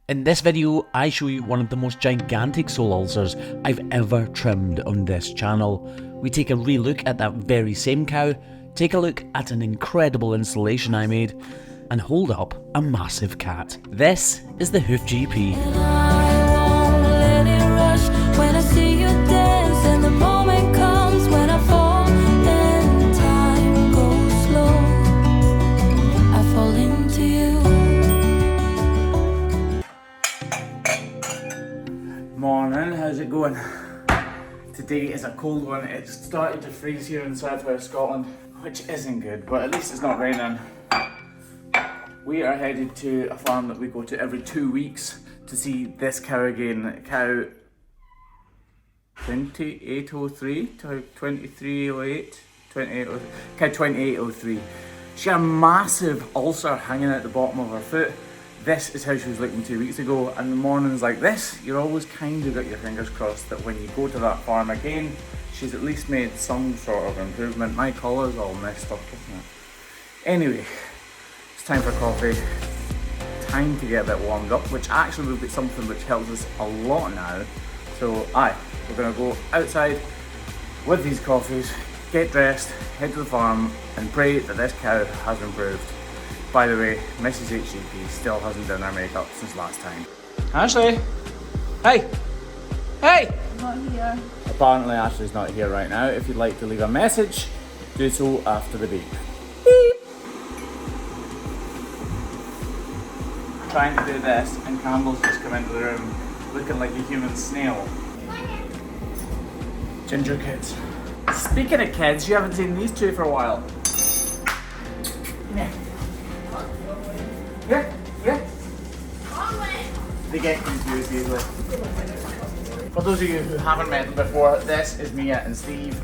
In this video, I show you one of the most gigantic sole ulcers I've ever trimmed on this channel. We take a re-look at that very same cow, take a look at an incredible installation I made, and hold up a massive cat. This is the Hoof GP. Morning, how's it going? Today is a cold one. It's started to freeze here in southwest Scotland, which isn't good, but at least it's not raining. We are headed to a farm that we go to every 2 weeks to see this cow again. Cow 2803 to 2308, cow 2803. She had a massive ulcer hanging out the bottom of her foot. This is how she was looking 2 weeks ago, and the mornings like this, you're always kind of got your fingers crossed that when you go to that farm again, she's at least made some sort of improvement. My collar's all messed up, isn't it? Anyway, it's time for coffee. Time to get a bit warmed up, which actually will be something which helps us a lot now. So we're gonna go outside with these coffees, get dressed, head to the farm, and pray that this cow has improved. By the way, Mrs. HGP still hasn't done her makeup since last time. Ashley! Hey! Hey! I'm not here. Apparently Ashley's not here right now. If you'd like to leave a message, do so after the beep. Beep! Trying to do this, and Campbell's just come into the room looking like a human snail. Ginger kids. Speaking of kids, you haven't seen these two for a while. Yeah. Yeah. They get confused easily. For those of you who haven't met them before, this is Mia and Steve.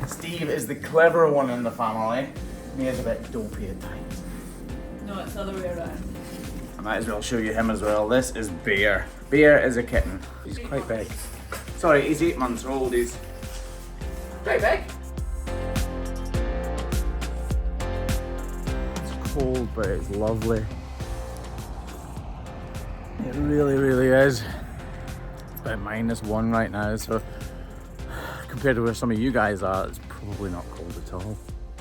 Steve is the clever one in the family. Mia's a bit dopey at times. No, it's the other way around. I might as well show you him as well. This is Bear. Bear is a kitten. He's quite big. Sorry, he's 8 months old. He's quite big. It's cold, but it's lovely. It really is. It's about -1 right now, so compared to where some of you guys are, it's probably not cold at all.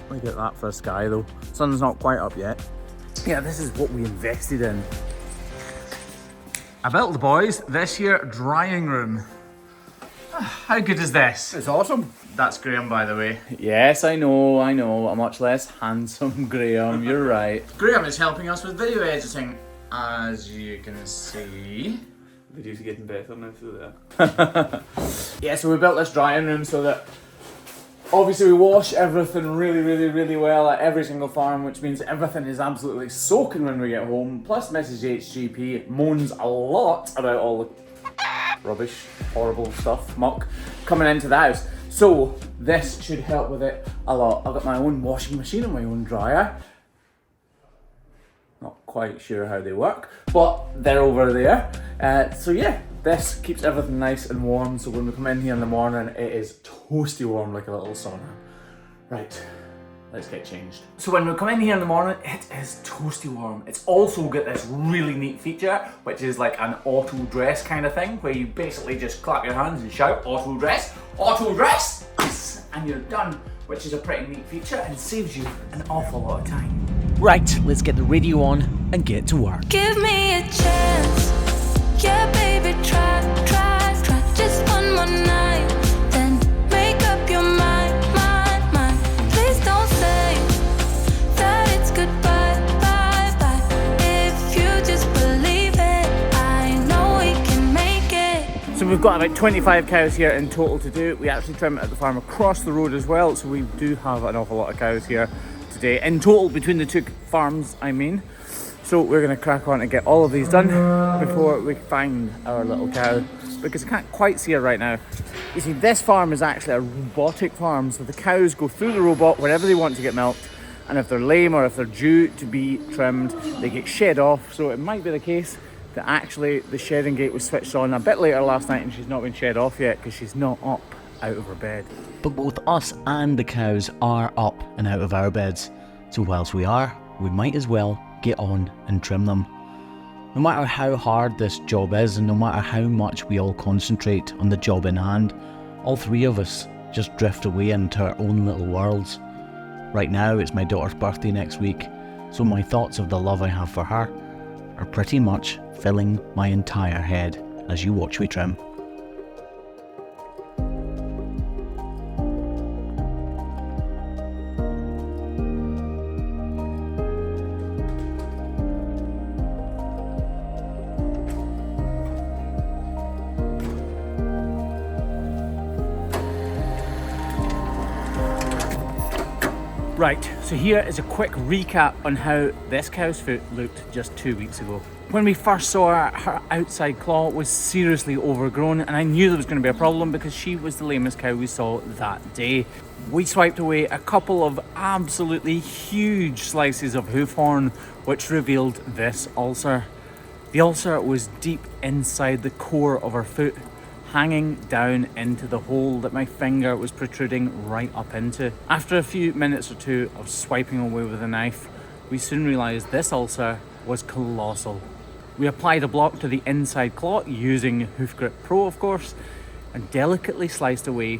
Look at that for the sky though. Sun's not quite up yet. Yeah, this is what we invested in. I built the boys this year drying room. How good is this? It's awesome. That's Graham, by the way. Yes, I know, a much less handsome Graham, you're right. Graham is helping us with video editing. As you can see, the video's getting better now through there. Yeah, so we built this drying room so that obviously we wash everything really well at every single farm, which means everything is absolutely soaking when we get home. Plus Mrs. HGP moans a lot about all the rubbish, horrible stuff, muck, coming into the house. So this should help with it a lot. I've got my own washing machine and my own dryer. Not quite sure how they work, but they're over there. So yeah, this keeps everything nice and warm. So when we come in here in the morning, it is toasty warm like a little sauna. Right, let's get changed. So when we come in here in the morning, it is toasty warm. It's also got this really neat feature, which is like an auto dress kind of thing, where you basically just clap your hands and shout, auto dress, and you're done, which is a pretty neat feature and saves you an awful lot of time. Right, let's get the radio on and get to work. Give me a chance, yeah baby, try, just one more night, then make up your mind. Please don't say that it's goodbye, bye. If you just believe it, I know we can make it. So we've got about 25 cows here in total to do. We actually trim it at the farm across the road as well, so we do have an awful lot of cows here today in total between the two farms, I mean. So we're going to crack on and get all of these done before we find our little cow, because I can't quite see her right now. You see, this farm is actually a robotic farm, so the cows go through the robot wherever they want to get milked, and if they're lame or if they're due to be trimmed, they get shed off. So it might be the case that actually the shedding gate was switched on a bit later last night and she's not been shed off yet because she's not up out of her bed. But both us and the cows are up and out of our beds, so whilst we are, we might as well get on and trim them. No matter how hard this job is, and no matter how much we all concentrate on the job in hand, all three of us just drift away into our own little worlds. Right now it's my daughter's birthday next week, so my thoughts of the love I have for her are pretty much filling my entire head as you watch me trim. Right, so here is a quick recap on how this cow's foot looked just 2 weeks ago. When we first saw her, her outside claw was seriously overgrown, and I knew there was going to be a problem because she was the lamest cow we saw that day. We swiped away a couple of absolutely huge slices of hoof horn, which revealed this ulcer. The ulcer was deep inside the core of her foot, hanging down into the hole that my finger was protruding right up into. After a few minutes or two of swiping away with a knife, we soon realised this ulcer was colossal. We applied a block to the inside claw using Hoof Grip Pro, of course, and delicately sliced away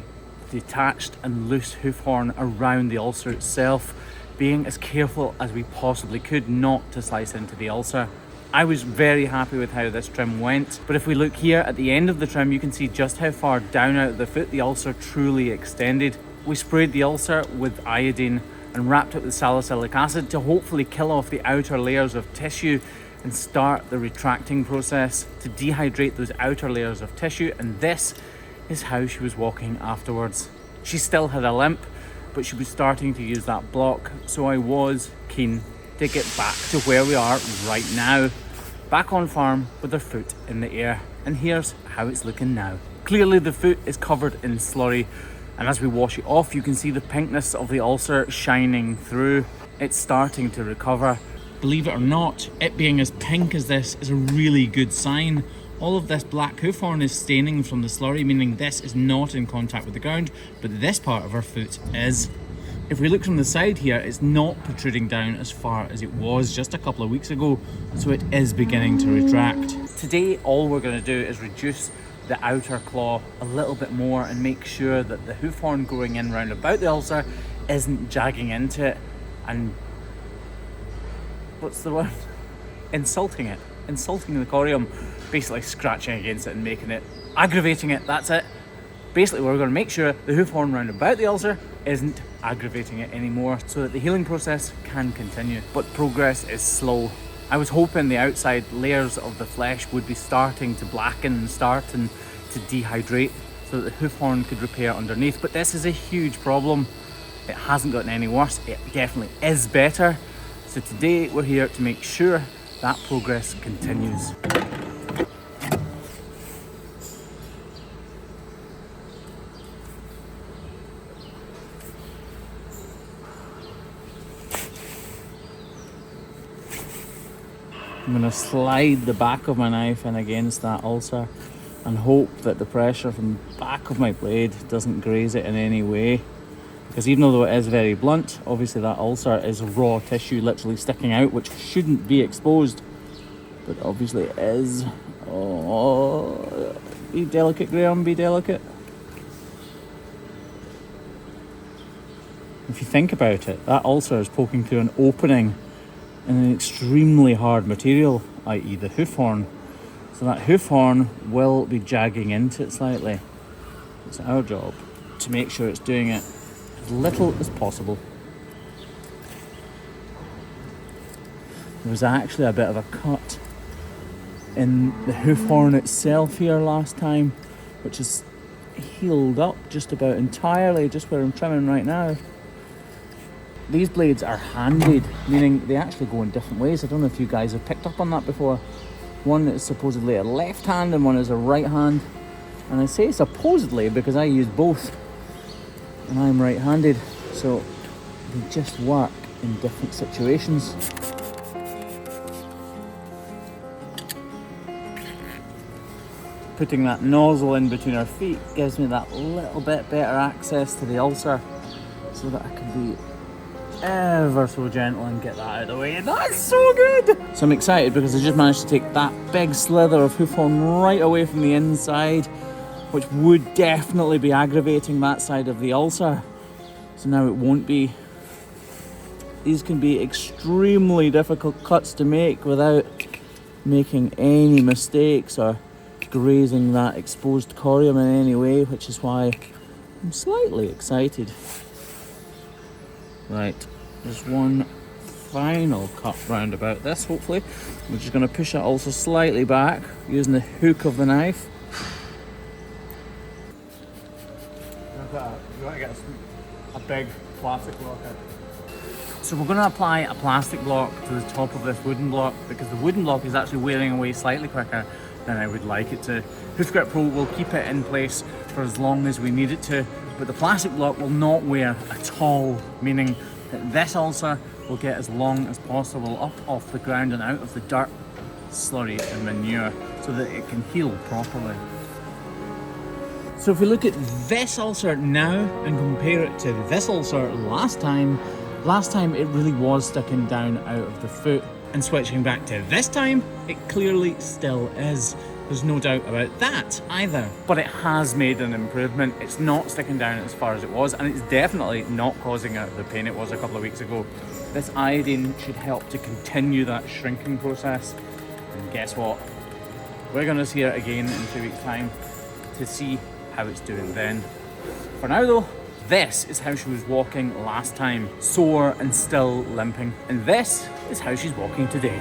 the detached and loose hoof horn around the ulcer itself, being as careful as we possibly could not to slice into the ulcer. I was very happy with how this trim went, but if we look here at the end of the trim, you can see just how far down out of the foot the ulcer truly extended. We sprayed the ulcer with iodine and wrapped it with salicylic acid to hopefully kill off the outer layers of tissue and start the retracting process to dehydrate those outer layers of tissue, and this is how she was walking afterwards. She still had a limp, but she was starting to use that block, so I was keen to get back to where we are right now, back on farm with her foot in the air. And here's how it's looking now. Clearly the foot is covered in slurry, and as we wash it off you can see the pinkness of the ulcer shining through. It's starting to recover. Believe it or not, it being as pink as this is a really good sign. All of this black hoof horn is staining from the slurry, meaning this is not in contact with the ground, but this part of her foot is. If we look from the side here, it's not protruding down as far as it was just a couple of weeks ago, so it is beginning to retract. Today, all we're going to do is reduce the outer claw a little bit more and make sure that the hoof horn growing in round about the ulcer isn't jagging into it and, what's the word? Insulting the corium, basically scratching against it and making it, aggravating it, that's it. Basically, we're going to make sure the hoof horn round about the ulcer isn't aggravating it anymore so that the healing process can continue. But progress is slow. I was hoping the outside layers of the flesh would be starting to blacken and starting to dehydrate so that the hoof horn could repair underneath, but this is a huge problem. It hasn't gotten any worse, it definitely is better. So today we're here to make sure that progress continues. I'm going to slide the back of my knife in against that ulcer and hope that the pressure from the back of my blade doesn't graze it in any way. Because even though it is very blunt, obviously that ulcer is raw tissue literally sticking out, which shouldn't be exposed, but obviously it is. Oh, be delicate, Graham, be delicate. If you think about it, that ulcer is poking through an opening in an extremely hard material, i.e. the hoof horn. So that hoof horn will be jagging into it slightly. It's our job to make sure it's doing it as little as possible. There was actually a bit of a cut in the hoof horn itself here last time, which is healed up just about entirely, just where I'm trimming right now. These blades are handed, meaning they actually go in different ways. I don't know if you guys have picked up on that before. One is supposedly a left hand and one is a right hand. And I say supposedly because I use both and I'm right-handed, so they just work in different situations. Putting that nozzle in between our feet gives me that little bit better access to the ulcer so that I can be ever so gentle and get that out of the way. That's so good! So I'm excited because I just managed to take that big slither of hoof horn right away from the inside, which would definitely be aggravating that side of the ulcer. So now it won't be. These can be extremely difficult cuts to make without making any mistakes or grazing that exposed corium in any way, which is why I'm slightly excited. Right, there's one final cut round about this, hopefully. We're just going to push it also slightly back using the hook of the knife. You want to get a big plastic block out. So we're going to apply a plastic block to the top of this wooden block because the wooden block is actually wearing away slightly quicker than I would like it to. Hoof Grip Pro will keep it in place for as long as we need it to, but the plastic block will not wear at all, meaning that this ulcer will get as long as possible up off the ground and out of the dirt, slurry and manure so that it can heal properly. So if we look at this ulcer now and compare it to this ulcer last time it really was sticking down out of the foot, and switching back to this time, it clearly still is. There's no doubt about that either. But it has made an improvement. It's not sticking down as far as it was, and it's definitely not causing the pain it was a couple of weeks ago. This iodine should help to continue that shrinking process. And guess what? We're gonna see it again in 2 weeks' time to see how it's doing then. For now though, this is how she was walking last time, sore and still limping. And this is how she's walking today.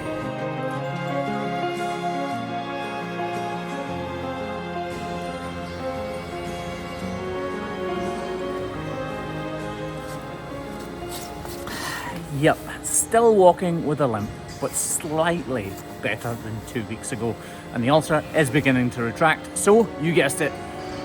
Yep, still walking with a limp, but slightly better than 2 weeks ago. And the ulcer is beginning to retract. So, you guessed it,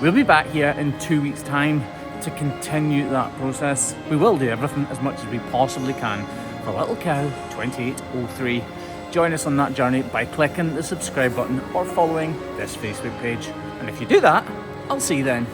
we'll be back here in 2 weeks' time to continue that process. We will do everything as much as we possibly can for Little Cow 2803. Join us on that journey by clicking the subscribe button or following this Facebook page. And if you do that, I'll see you then.